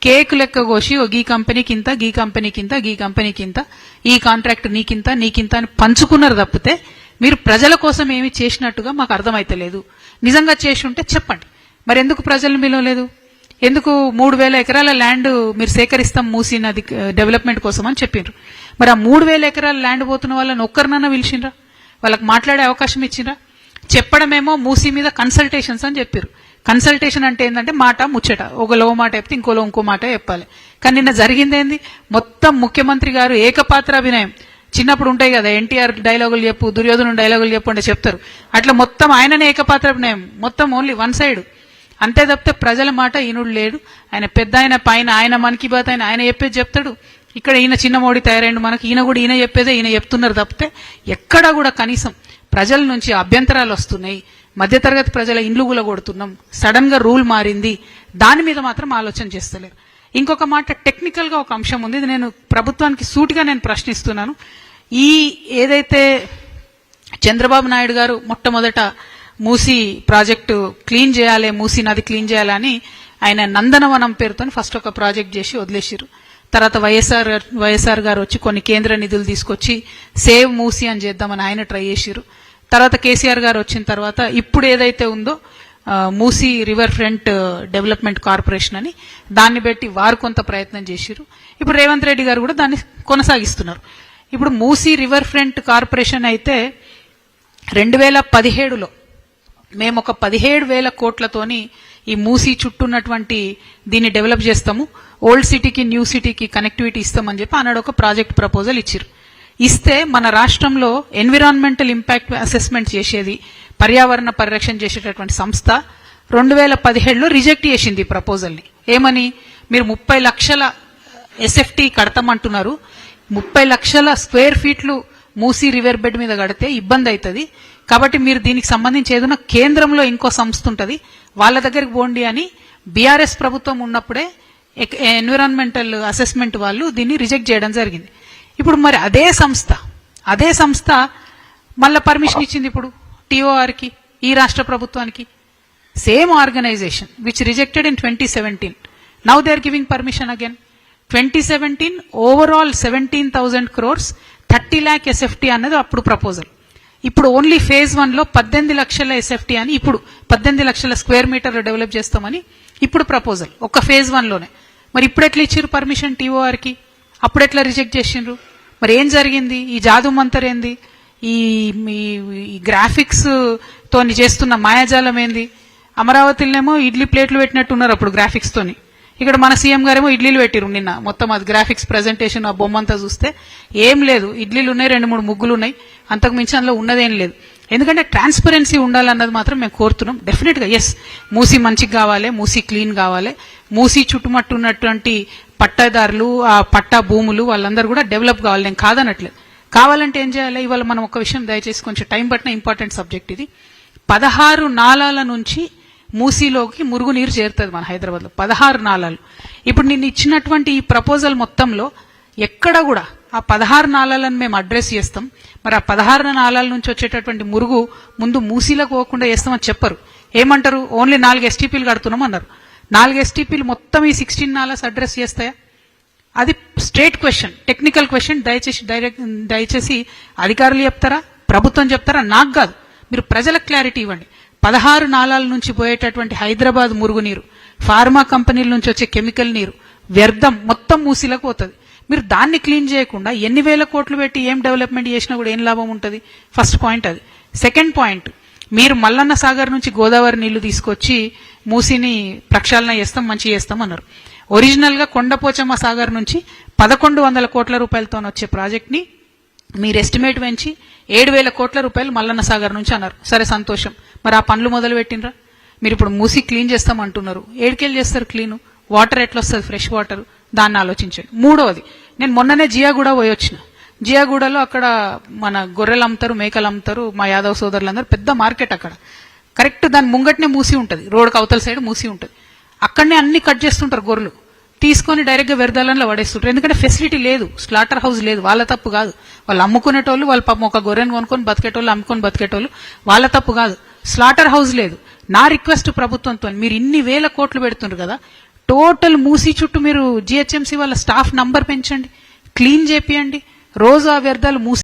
Cake లెక్క కోసి గీ కంపెనీకి ఇంత, గీ కంపెనీకి ఇంత, గీ కంపెనీకి ఇంత, ఈ కాంట్రాక్ట్ నీకింత నీకింత అని పంచుకున్నారు తప్పితే మీరు ప్రజల కోసం ఏమి చేసినట్టుగా మాకు అర్థమైతలేదు. నిజంగా చేసి ఉంటే చెప్పండి. మరి ఎందుకు ప్రజలను పిలవలేదు? ఎందుకు 3000 ఎకరాల ల్యాండ్ మీరు సేకరిస్తాం మూసీ నది డెవలప్మెంట్ కోసం అని చెప్పారు. మరి ఆ 3000 ఎకరాల ల్యాండ్ పోతున్న వాళ్ళని ఒక్కరినన్నా పిలిచిండ్రా? వాళ్ళకి మాట్లాడే అవకాశం ఇచ్చిండ్రా? చెప్పడమేమో మూసీ మీద కన్సల్టేషన్స్ అని చెప్పారు. కన్సల్టేషన్ అంటే ఏంటంటే మాట ముచ్చట, ఒకలో మాట చెప్తే ఇంకో మాట చెప్పాలి. కానీ నిన్న జరిగిందేంది? మొత్తం ముఖ్యమంత్రి గారు ఏకపాత్రాభినయం. చిన్నప్పుడు ఉంటాయి కదా, ఎన్టీఆర్ డైలాగులు చెప్పు, దుర్యోధను డైలాగులు చెప్పు అంటే చెప్తారు. అట్లా మొత్తం ఆయననే ఏకపాత్రాభినయం, మొత్తం ఓన్లీ వన్ సైడ్. అంతే తప్పితే ప్రజల మాట ఈనుడు లేడు. ఆయన పెద్ద ఆయన పైన ఆయన మన్ కీ బాత్ ఆయన చెప్పేది చెప్తాడు. ఇక్కడ ఈయన చిన్న మోడీ తయారైండు మనకి, ఈయన కూడా ఈయన చెప్పేదే ఈయన చెప్తున్నారు తప్పితే ఎక్కడా కూడా కనీసం ప్రజల నుంచి అభ్యంతరాలు వస్తున్నాయి, మధ్యతరగతి ప్రజల ఇండ్లు కూలగొడుతున్నాం, సడన్ గా రూల్ మారింది, దాని మీద మాత్రం ఆలోచన చేస్తలేరు. ఇంకొక మాట, టెక్నికల్ గా ఒక అంశం ఉంది. ఇది నేను ప్రభుత్వానికి సూటిగా నేను ప్రశ్నిస్తున్నాను. ఈ ఏదైతే చంద్రబాబు నాయుడు గారు మొట్టమొదట మూసీ ప్రాజెక్టు క్లీన్ చేయాలి, మూసీ నది క్లీన్ చేయాలని ఆయన నందనవనం పేరుతో ఫస్ట్ ఒక ప్రాజెక్ట్ చేసి వదిలేసారు. తర్వాత వైఎస్ఆర్ గారు వచ్చి కొన్ని కేంద్ర నిధులు తీసుకొచ్చి సేవ్ మూసీ అని చేద్దామని ఆయన ట్రై చేశారు. తర్వాత కేసీఆర్ గారు వచ్చిన తర్వాత ఇప్పుడు ఏదైతే ఉందో Musi river front development corporation అని దాన్ని పెట్టి వారు కొంత ప్రయత్నం చేశారు. ఇప్పుడు రేవంత్ రెడ్డి గారు కూడా దాన్ని కొనసాగిస్తున్నారు. ఇప్పుడు మూసీ రివర్ ఫ్రంట్ కార్పొరేషన్ అయితే 2017లో మేము ఒక 17,000 కోట్లతోని ఈ మూసీ చుట్టూ ఉన్నటువంటి దీన్ని డెవలప్ చేస్తాము, ఓల్డ్ సిటీకి న్యూ సిటీకి కనెక్టివిటీ ఇస్తామని చెప్పి అన్నాడు ఒక ప్రాజెక్ట్ ప్రపోజల్ ఇచ్చారు. ఇస్తే మన రాష్ట్రంలో ఎన్విరాన్మెంటల్ ఇంపాక్ట్ అసెస్మెంట్ చేసేది, పర్యావరణ పరిరక్షణ చేసేటటువంటి సంస్థ 2017లో రిజెక్ట్ చేసింది ఈ ప్రపోజల్ని. ఏమని? మీరు 30 లక్షల ఎస్ఎఫ్టీ కడతామంటున్నారు, 30 లక్షల స్క్వేర్ ఫీట్లు మూసీ రివర్ బెడ్ మీద కడితే ఇబ్బంది అవుతుంది, కాబట్టి మీరు దీనికి సంబంధించి ఏదైనా కేంద్రంలో ఇంకో సంస్థ ఉంటుంది వాళ్ళ దగ్గరికి పోండి అని బీఆర్ఎస్ ప్రభుత్వం ఉన్నప్పుడే ఎన్విరాన్మెంటల్ అసెస్మెంట్ వాళ్ళు దీన్ని రిజెక్ట్ చేయడం జరిగింది. ఇప్పుడు మరి అదే సంస్థ మళ్ళీ పర్మిషన్ ఇచ్చింది ఇప్పుడు టీఓఆర్కి, ఈ రాష్ట్ర ప్రభుత్వానికి. Same organisation which rejected in 2017. Now they are giving permission again. 2017 overall 17,000 crores 30 lakh SFT అన్నది అప్పుడు ప్రపోజల్. ఇప్పుడు ఓన్లీ ఫేజ్ 1లో 18 లక్షల ఎస్ఎఫ్టీ అని, ఇప్పుడు 18 లక్షల స్క్వేర్ మీటర్లు డెవలప్ చేస్తామని ఇప్పుడు ప్రపోజల్ ఒక ఫేజ్ 1లోనే. మరి ఇప్పుడు ఎట్లా ఇచ్చారు పర్మిషన్ టీఓఆర్కి? అప్పుడు ఎట్లా రిజెక్ట్ చేసిండ్రు? మరి ఏం జరిగింది? ఈ జాదు మంతర్ ఏంది? ఈ గ్రాఫిక్స్ తోని చేస్తున్న మాయాజాలం ఏంది? అమరావతిలోనేమో ఇడ్లీ ప్లేట్లు పెట్టినట్టున్నారు అప్పుడు గ్రాఫిక్స్ తోని. ఇక్కడ మన సీఎం గారేమో ఇడ్లీలు పెట్టిరు నిన్న. మొత్తం అది గ్రాఫిక్స్ ప్రెజెంటేషన్, ఆ బొమ్మ అంతా చూస్తే ఏం లేదు, ఇడ్లీలు ఉన్నాయి, 2-3 ముగ్గులు ఉన్నాయి, అంతకు మించి అందులో ఉన్నదేం లేదు. ఎందుకంటే ట్రాన్స్పరెన్సీ ఉండాలన్నది మాత్రం మేము కోరుతున్నాం. డెఫినెట్ గా ఎస్, మూసీ మంచిగా కావాలి, మూసీ క్లీన్ కావాలి, మూసీ చుట్టుముట్టు ఉన్నటువంటి పట్టాదారులు, ఆ పట్టా భూములు వాళ్ళందరూ కూడా డెవలప్ కావాలి, నేను కాదనట్లేదు. కావాలంటే ఏం చేయాలి? ఇవాళ మనం ఒక విషయం దయచేసి కొంచెం టైం పట్టిన ఇంపార్టెంట్ సబ్జెక్ట్ ఇది. 16 నాలాల నుంచి మూసీలోకి మురుగునీరు చేరుతుంది మన హైదరాబాద్లో. 16 నాలాలు. ఇప్పుడు నేను ఇచ్చినటువంటి ఈ ప్రపోజల్ మొత్తంలో ఎక్కడ కూడా ఆ 16 నాలాలను మేము అడ్రస్ చేస్తాం, మరి ఆ 16 నాలాల నుంచి వచ్చేటటువంటి మురుగు ముందు మూసీలకు పోకుండా చేస్తామని చెప్పరు. ఏమంటారు? ఓన్లీ 4 ఎస్టీపీలు కడుతున్నాం అన్నారు. 4 ఎస్టీపీలు మొత్తం ఈ 16 నాలాస్ అడ్రస్ చేస్తాయా? అది స్ట్రేట్ క్వశ్చన్, టెక్నికల్ క్వశ్చన్. దయచేసి అధికారులు చెప్తారా, ప్రభుత్వం చెప్తారా? నాకు కాదు, మీరు ప్రజలకు క్లారిటీ ఇవ్వండి. 16 నాలాల నుంచి పోయేటటువంటి హైదరాబాద్ మురుగునీరు, ఫార్మా కంపెనీల నుంచి వచ్చే కెమికల్ నీరు, వ్యర్థం మొత్తం మూసీలకు పోతుంది. మీరు దాన్ని క్లీన్ చేయకుండా ఎన్ని వేల కోట్లు పెట్టి ఏం డెవలప్మెంట్ చేసినా కూడా ఏం లాభం ఉంటుంది? ఫస్ట్ పాయింట్ అది. సెకండ్ పాయింట్, మీరు మల్లన్న సాగర్ నుంచి గోదావరి నీళ్లు తీసుకొచ్చి మూసీని ప్రక్షాళన చేస్తాం, మంచి చేస్తాం అన్నారు. ఒరిజినల్ గా కొండపోచమ్మ సాగర్ నుంచి 1100 కోట్ల రూపాయలతో వచ్చే ప్రాజెక్ట్ ని మీరు ఎస్టిమేట్ పెంచి 7,000 కోట్ల రూపాయలు మల్లన్న సాగర్ నుంచి అన్నారు. సరే, సంతోషం. మరి ఆ పనులు మొదలు పెట్టినరా? మీరు ఇప్పుడు మూసీ క్లీన్ చేస్తాం అంటున్నారు, ఏడుకెళ్ళి చేస్తారు క్లీను? వాటర్ ఎట్లా వస్తుంది, ఫ్రెష్ వాటర్? దాన్ని ఆలోచించండి. మూడవది, నేను మొన్ననే జియాగూడ పోయి వచ్చిన. జియాగూడలో అక్కడ మన గొర్రెలు అమ్ముతారు, మేకలు అమ్ముతారు, మా యాదవ్ సోదరులందరూ, పెద్ద మార్కెట్ అక్కడ. కరెక్ట్ దాని ముంగట్నే మూసి ఉంటుంది, రోడ్కి అవతల సైడ్ మూసి ఉంటుంది. అక్కడనే అన్ని కట్ చేస్తుంటారు గొర్రెలు, తీసుకొని డైరెక్ట్ గా వ్యర్థాలలో పడేస్తుంటారు. ఎందుకంటే ఫెసిలిటీ లేదు, స్లాటర్ హౌస్ లేదు. వాళ్ళ తప్పు కాదు, వాళ్ళు అమ్ముకునేటోళ్ళు, వాళ్ళ పాపం ఒక గొర్రెను కొనుక్కొని బతికేటోళ్ళు, అమ్ముకొని బతికేటోళ్ళు, వాళ్ళ తప్పు కాదు. స్లాటర్ హౌస్ లేదు. నా రిక్వెస్ట్ ప్రభుత్వంతో, మీరు ఇన్ని వేల కోట్లు పెడుతుండ్రు కదా, టోటల్ మూసి చుట్టూ మీరు జిహెచ్ఎంసీ వాళ్ళ స్టాఫ్ నంబర్ పెంచండి, క్లీన్ చేపియండి. రోజు ఆ వ్యర్థాలు మూసి